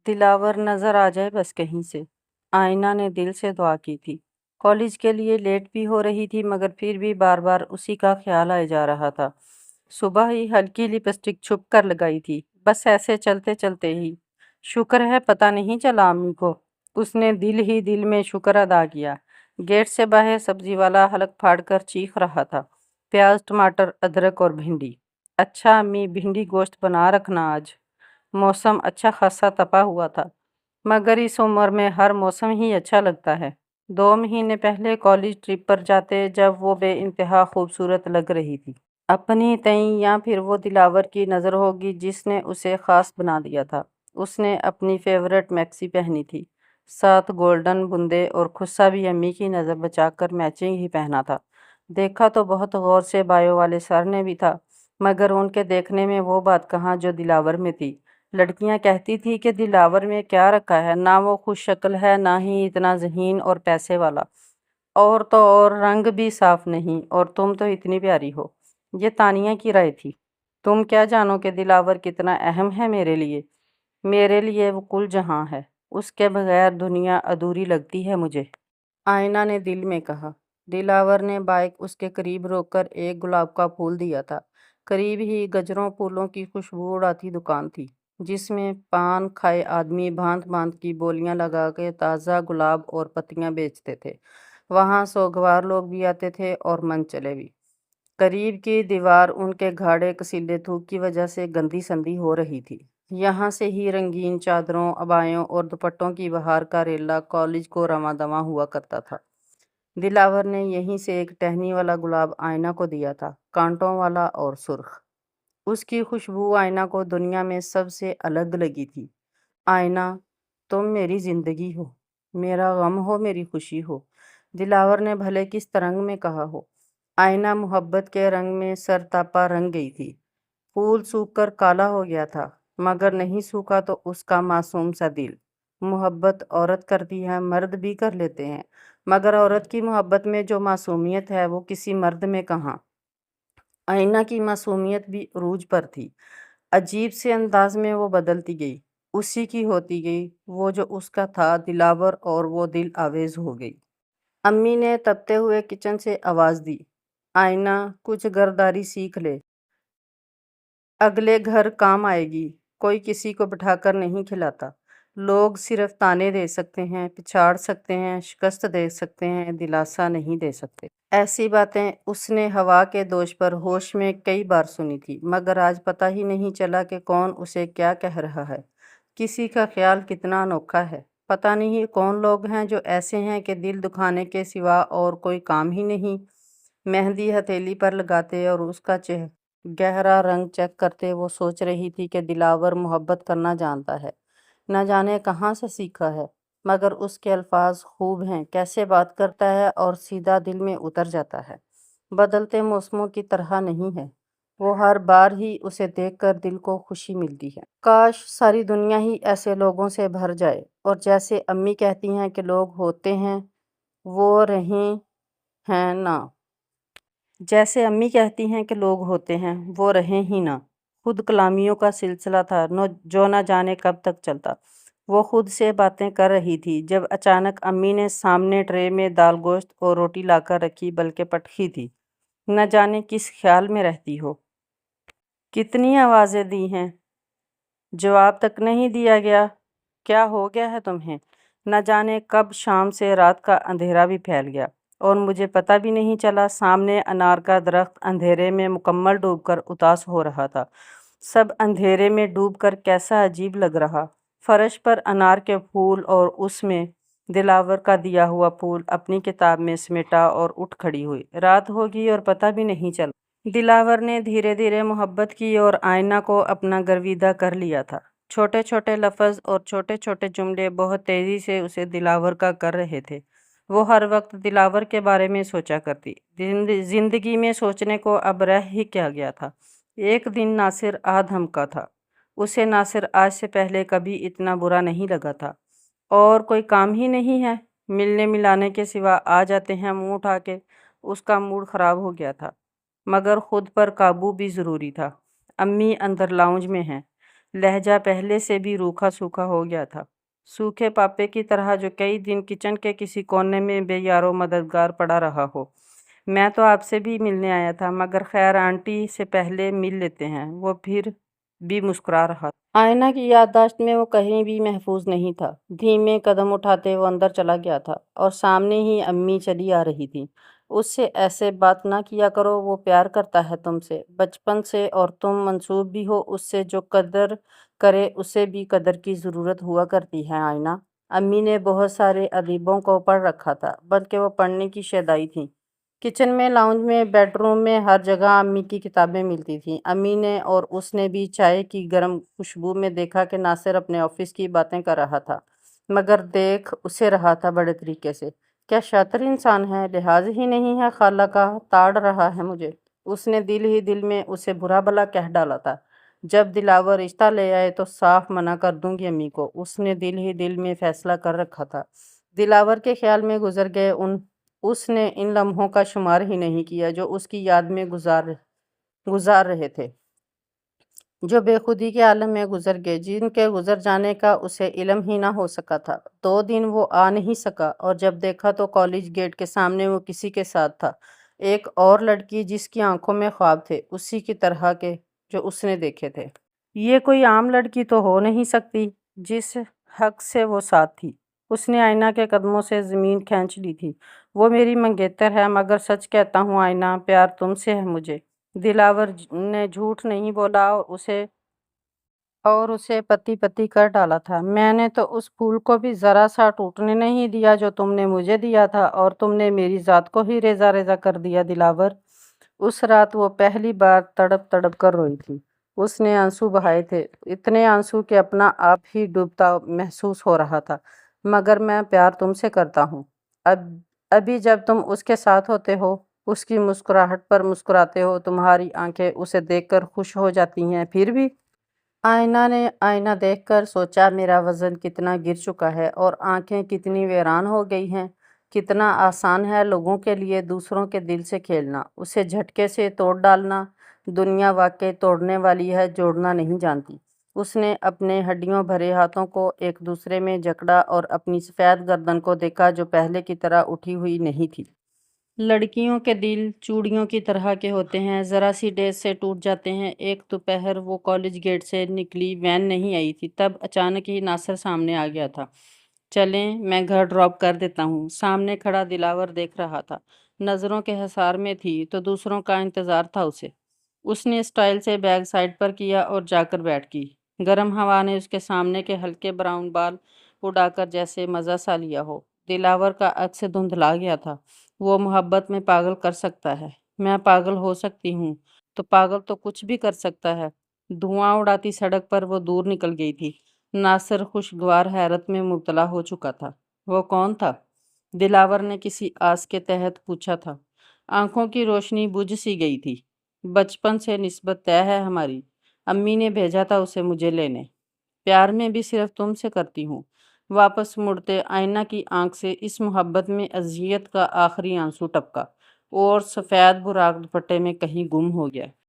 दिलावर नजर आ जाए बस कहीं से। आयना ने दिल से दुआ की थी। कॉलेज के लिए लेट भी हो रही थी मगर फिर भी बार बार उसी का ख्याल आए जा रहा था। सुबह ही हल्की लिपस्टिक छुप कर लगाई थी, बस ऐसे चलते चलते ही। शुक्र है पता नहीं चला अम्मी को। उसने दिल ही दिल में शुक्र अदा किया। गेट से बाहर सब्जी वाला हलक फाड़ कर चीख रहा था। प्याज, टमाटर, अदरक और भिंडी। अच्छा अम्मी, भिंडी गोश्त बना रखना आज। मौसम अच्छा खासा तपा हुआ था, मगर इस उम्र में हर मौसम ही अच्छा लगता है। 2 महीने पहले कॉलेज ट्रिप पर जाते जब वो बेइंतहा खूबसूरत लग रही थी अपनी तई, या फिर वो दिलावर की नज़र होगी जिसने उसे ख़ास बना दिया था। उसने अपनी फेवरेट मैक्सी पहनी थी, साथ गोल्डन बुंदे, और खुस्सा भी अम्मी की नज़र बचाकर मैचिंग ही पहना था। देखा तो बहुत गौर से बायो वाले सर ने भी था, मगर उनके देखने में वो बात कहाँ जो दिलावर में थी। लड़कियां कहती थी कि दिलावर में क्या रखा है, ना वो खुश शक्ल है ना ही इतना ज़हीन और पैसे वाला, और तो और रंग भी साफ नहीं, और तुम तो इतनी प्यारी हो। ये तानिया की राय थी। तुम क्या जानो कि दिलावर कितना अहम है मेरे लिए। मेरे लिए वो कुल जहां है। उसके बगैर दुनिया अधूरी लगती है मुझे। आयना ने दिल में कहा। दिलावर ने बाइक उसके करीब रोककर एक गुलाब का फूल दिया था। करीब ही गजरों फूलों की खुशबू उड़ाती दुकान थी, जिसमें पान खाए आदमी भांत भांत की बोलियां लगा के ताज़ा गुलाब और पत्तियां बेचते थे। वहां सोगवार लोग भी आते थे और मन चले भी। करीब की दीवार उनके गाढ़े कसीले धूप की वजह से गंदी संदी हो रही थी। यहाँ से ही रंगीन चादरों, अबायों और दुपट्टों की बहार का रेला कॉलेज को रवां-दवां हुआ करता था। दिलावर ने यहीं से एक टहनी वाला गुलाब आयना को दिया था, कांटों वाला और सुर्ख। उसकी खुशबू आयना को दुनिया में सबसे अलग लगी थी। आयना, तुम मेरी जिंदगी हो, मेरा गम हो, मेरी खुशी हो। दिलावर ने भले किस तरंग में कहा हो। आयना मोहब्बत के रंग में सरतापा रंग गई थी। फूल सूख कर काला हो गया था, मगर नहीं सूखा तो उसका मासूम सा दिल। मोहब्बत औरत करती है, मर्द भी कर लेते हैं, मगर औरत की मोहब्बत में जो मासूमियत है वो किसी मर्द में कहाँ। आईना की मासूमियत भी उरूज पर थी। अजीब से अंदाज में वो बदलती गई, उसी की होती गई, वो जो उसका था दिलावर, और वो दिल आवेज हो गई। अम्मी ने तपते हुए किचन से आवाज़ दी, आईना कुछ गरदारी सीख ले, अगले घर काम आएगी। कोई किसी को बिठाकर नहीं खिलाता। लोग सिर्फ ताने दे सकते हैं, पिछाड़ सकते हैं, शिकस्त दे सकते हैं, दिलासा नहीं दे सकते। ऐसी बातें उसने हवा के दोष पर होश में कई बार सुनी थी, मगर आज पता ही नहीं चला कि कौन उसे क्या कह रहा है। किसी का ख्याल कितना अनोखा है। पता नहीं कौन लोग हैं जो ऐसे हैं कि दिल दुखाने के सिवा और कोई काम ही नहीं। मेहंदी हथेली पर लगाते और उसका गहरा रंग चेक करते वो सोच रही थी कि दिलावर मोहब्बत करना जानता है, न जाने कहाँ से सीखा है, मगर उसके अल्फाज खूब हैं, कैसे बात करता है और सीधा दिल में उतर जाता है। बदलते मौसमों की तरह नहीं है वो, हर बार ही उसे देखकर दिल को खुशी मिलती है। काश सारी दुनिया ही ऐसे लोगों से भर जाए, और जैसे अम्मी कहती हैं कि लोग होते हैं वो रहे हैं ना, जैसे अम्मी कहती हैं कि लोग होते हैं वो रहे ही ना। खुद कलामियों का सिलसिला था जो न जाने कब तक चलता। वो खुद से बातें कर रही थी जब अचानक अम्मी ने सामने ट्रे में दाल गोश्त और रोटी लाकर रखी, बल्कि पटकी थी। न जाने किस ख्याल में रहती हो। कितनी आवाज़ें दी हैं, जवाब तक नहीं दिया गया। क्या हो गया है तुम्हें? न जाने कब शाम से रात का अंधेरा भी फैल गया, और मुझे पता भी नहीं चला। सामने अनार का दरख्त अंधेरे में मुकम्मल डूबकर उदास हो रहा था। सब अंधेरे में डूबकर कैसा अजीब लग रहा। फर्श पर अनार के फूल, और उसमें दिलावर का दिया हुआ फूल अपनी किताब में समेटा, और उठ खड़ी हुई। रात होगी और पता भी नहीं चला। दिलावर ने धीरे धीरे मोहब्बत की और आईना को अपना गर्विदा कर लिया था। छोटे छोटे लफ्ज़ और छोटे छोटे जुमले बहुत तेज़ी से उसे दिलावर का कर रहे थे। वो हर वक्त दिलावर के बारे में सोचा करती। जिंदगी में सोचने को अब रह ही क्या गया था। एक दिन नासिर आ धमका था। उसे नासिर आज से पहले कभी इतना बुरा नहीं लगा था। और कोई काम ही नहीं है, मिलने मिलाने के सिवा आ जाते हैं मुंह उठा के। उसका मूड ख़राब हो गया था, मगर खुद पर काबू भी ज़रूरी था। अम्मी अंदर लाउंज में हैं, لہجہ پہلے سے بھی روکھا سوکھا ہو گیا تھا، سوکھے پاپے کی طرح جو کئی دن کچن کے کسی کونے میں بے یارو مددگار پڑا رہا ہو۔ میں تو آپ سے بھی ملنے آیا تھا، مگر خیر آنٹی سے پہلے مل لیتے ہیں۔ وہ پھر بھی مسکرا رہا تھا۔ آئینہ کی یادداشت میں وہ کہیں بھی محفوظ نہیں تھا۔ دھیمے قدم اٹھاتے وہ اندر چلا گیا تھا اور سامنے ہی امی چلی آ رہی تھی۔ اس سے ایسے بات نہ کیا کرو، وہ پیار کرتا ہے تم سے بچپن سے، اور تم منسوب بھی ہو اس سے۔ جو قدر کرے اسے بھی قدر کی ضرورت ہوا کرتی ہے آئینہ۔ امی نے بہت سارے ادیبوں کو پڑھ رکھا تھا، بلکہ وہ پڑھنے کی شیدائی تھیں۔ کچن میں، لاؤنج میں، بیڈ روم میں، ہر جگہ امی کی کتابیں ملتی تھیں۔ امی نے اور اس نے بھی چائے کی گرم خوشبو میں دیکھا کہ ناصر اپنے آفس کی باتیں کر رہا تھا، مگر دیکھ اسے رہا تھا بڑے طریقے سے۔ کیا شاطر انسان ہے، لحاظ ہی نہیں ہے خالہ کا، تاڑ رہا ہے مجھے۔ اس نے دل ہی دل میں اسے برا بھلا کہہ ڈالا تھا۔ جب دلاور رشتہ لے آئے تو صاف منع کر دوں گی امی کو، اس نے دل ہی دل میں فیصلہ کر رکھا تھا۔ دلاور کے خیال میں گزر گئے، اس نے ان لمحوں کا شمار ہی نہیں کیا جو اس کی یاد میں گزار رہے تھے، جو بے خودی کے عالم میں گزر گئے، جن کے گزر جانے کا اسے علم ہی نہ ہو سکا تھا۔ 2 دن وہ آ نہیں سکا، اور جب دیکھا تو کالج گیٹ کے سامنے وہ کسی کے ساتھ تھا، ایک اور لڑکی جس کی آنکھوں میں خواب تھے، اسی کی طرح کے جو اس نے دیکھے تھے۔ یہ کوئی عام لڑکی تو ہو نہیں سکتی جس حق سے وہ ساتھ تھی۔ اس نے آئینہ کے قدموں سے زمین کھینچ لی تھی۔ وہ میری منگیتر ہے، مگر سچ کہتا ہوں آئینہ، پیار تم سے ہے مجھے۔ دلاور نے جھوٹ نہیں بولا اور اسے پتی پتی کر ڈالا تھا۔ میں نے تو اس پھول کو بھی ذرا سا ٹوٹنے نہیں دیا جو تم نے مجھے دیا تھا، اور تم نے میری ذات کو ہی ریزہ ریزہ کر دیا دلاور۔ اس رات وہ پہلی بار تڑپ تڑپ کر روئی تھی۔ اس نے آنسو بہائے تھے، اتنے آنسو کہ اپنا آپ ہی ڈوبتا محسوس ہو رہا تھا۔ مگر میں پیار تم سے کرتا ہوں۔ ابھی جب تم اس کے ساتھ ہوتے ہو، اس کی مسکراہٹ پر مسکراتے ہو، تمہاری آنکھیں اسے دیکھ کر خوش ہو جاتی ہیں، پھر بھی۔ آئینہ نے آئینہ دیکھ کر سوچا، میرا وزن کتنا گر چکا ہے، اور آنکھیں کتنی ویران ہو گئی ہیں۔ کتنا آسان ہے لوگوں کے لیے دوسروں کے دل سے کھیلنا، اسے جھٹکے سے توڑ ڈالنا۔ دنیا واقعی توڑنے والی ہے، جوڑنا نہیں جانتی۔ اس نے اپنے ہڈیوں بھرے ہاتھوں کو ایک دوسرے میں جکڑا اور اپنی سفید گردن کو دیکھا جو پہلے کی طرح اٹھی ہوئی نہیں تھی۔ لڑکیوں کے دل چوڑیوں کی طرح کے ہوتے ہیں، ذرا سی ڈیز سے ٹوٹ جاتے ہیں۔ ایک دوپہر وہ کالج گیٹ سے نکلی، وین نہیں آئی تھی، تب اچانک ہی ناصر سامنے آ گیا تھا۔ چلیں، میں گھر ڈراپ کر دیتا ہوں۔ سامنے کھڑا دلاور دیکھ رہا تھا، نظروں کے حصار میں تھی تو دوسروں کا انتظار تھا اسے۔ اس نے اسٹائل سے بیگ سائڈ پر کیا اور جا کر بیٹھ گئی۔ گرم ہوا نے اس کے سامنے کے ہلکے براؤن بال اڑا کر جیسے مزہ سا لیا ہو۔ دلاور کا عکس دھندلا گیا تھا۔ وہ محبت میں پاگل کر سکتا ہے، میں پاگل ہو سکتی ہوں، تو پاگل تو کچھ بھی کر سکتا ہے۔ دھواں اڑاتی سڑک پر وہ دور نکل گئی تھی۔ ناصر خوشگوار حیرت میں مبتلا ہو چکا تھا۔ وہ کون تھا؟ دلاور نے کسی آس کے تحت پوچھا تھا۔ آنکھوں کی روشنی بجھ سی گئی تھی۔ بچپن سے نسبت طے ہے ہماری، امی نے بھیجا تھا اسے مجھے لینے۔ پیار میں بھی صرف تم سے کرتی ہوں۔ واپس مڑتے آئینہ کی آنکھ سے اس محبت میں اذیت کا آخری آنسو ٹپکا اور سفید براق دوپٹے میں کہیں گم ہو گیا۔